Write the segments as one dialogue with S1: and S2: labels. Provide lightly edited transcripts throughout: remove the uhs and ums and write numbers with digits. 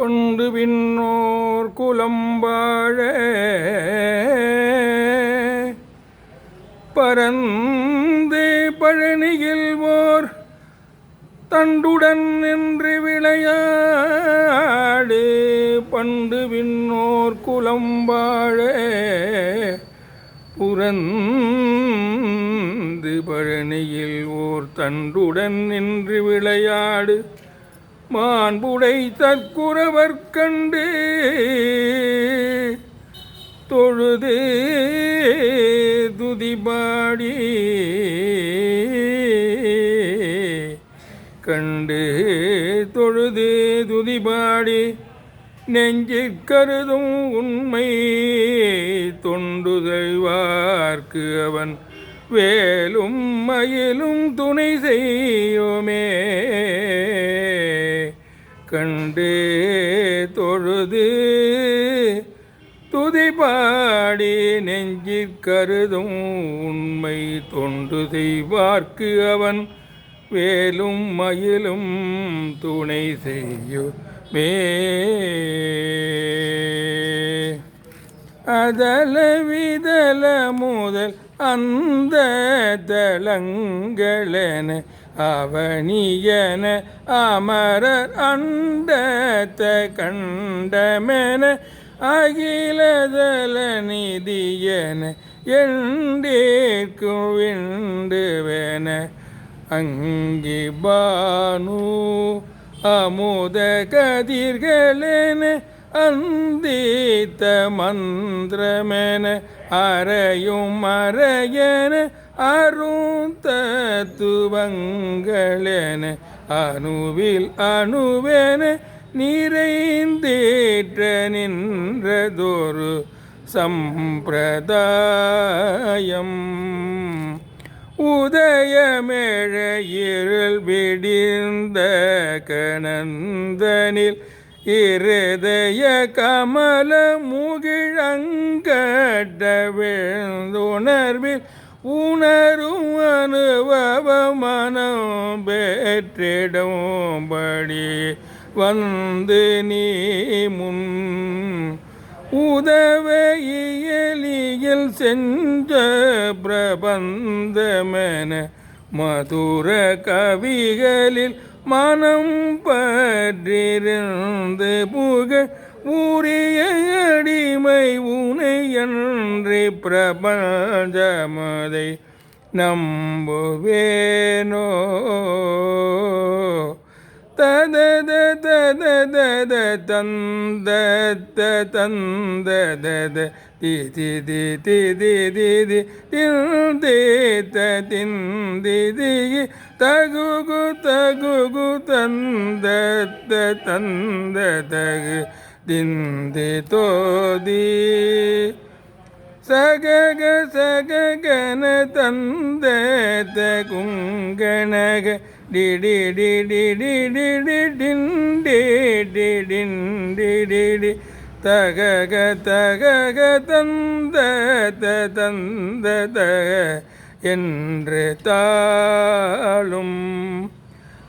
S1: பண்டு விண்ணோர் குலம்பாழ பரந்து பழனியில் ஓர் தண்டுடன் நின்று விளையாடு. பண்டு விண்ணோர் குலம்பாழ புரந்து பழனியில் ஓர் தண்டுடன் நின்று விளையாடு. மாண்புடை தற்குறவர் கண்டு தொழுது துதிபாடி கண்டு தொழுது துதிபாடி நெஞ்சிற்கருதும் உண்மை தொண்டு செய்வார்க்கு அவன் வேலும் மயிலும் துணை செய்யோமே. கண்டு தொழுது துதிபாடி நெஞ்சிற்கருதும் உண்மை தொண்டு செய்வார்க்கு அவன் வேலும் மயிலும் துணை செய்யுமே. அதல விதல முதல் அந்த தலங்களென அவனியன அமரர் அண்டத்த கண்டமென அகிலதல நிதியன எண்டேற்கு விண்டுவென அங்கி பானு அமுத கதிர்களென அந்தித்த மந்திரமென அறையும் மறையன அருந்தத்துவங்களென அணுவில் அணுவென நிறைந்தேற்ற நின்றதொரு சம்பிரதாயம். உதயமேழ இருள் விடிந்த கணந்தனில் இருதய கமல முகிழங்கட விழுந்துணர்வில் உணரும் அனுபவ மனம் பெற்றிடும்படி வந்து நீ முன் உதவ இயலியில் சென்ற பிரபந்தமென மதுர கவிகளில் மனம் பற்றிருந்து புகழ் உரிய அடிமை உனையன்றி பிரபஞ்சமதை நம்புவேனோ. ததத ததத தந்த தந்தத திதி திதி திதி திந்தேத திந்திதி தகுகு தகுகு தந்த தந்ததகு திந்தி தோதி சகக சககன தந்த குங்கணக டிடி டிடி டிடி டிண்டி டிடி தகக தகக தந்த தந்த என்று தாளும்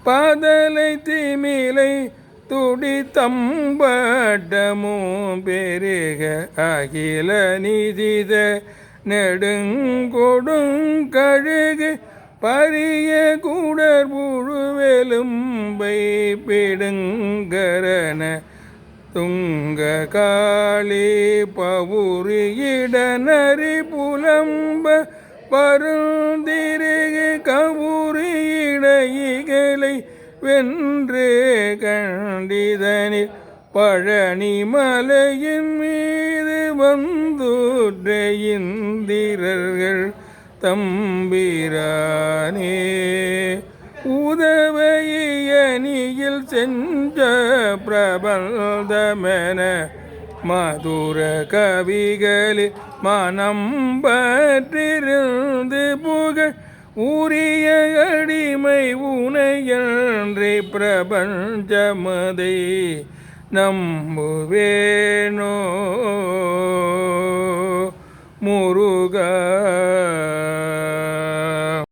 S1: பாதலை திமிலை துடி தம்பட்டமும் பெருக அகில நிதித நெடுங்கொடுங்கழுகு பரிய கூடர் புழுவெலும்பை பிடுங்கரன துங்க காளி பவுரியிட நரி புலம்ப பருந்திருகு கவுரியிட இகளை வென்று கண்டிதனில் பழனி மலையின் மீது வந்துற்ற இந்திரர்கள் தம்பிரானே. உதவையணியில் சென்ற பிரபந்தமென மதுர கவிகளில் மனம் பற்றிருந்து புகழ் உரிய அடிமை உனையன்றி பிரபஞ்சமதை நம்புவேனோ. முருகா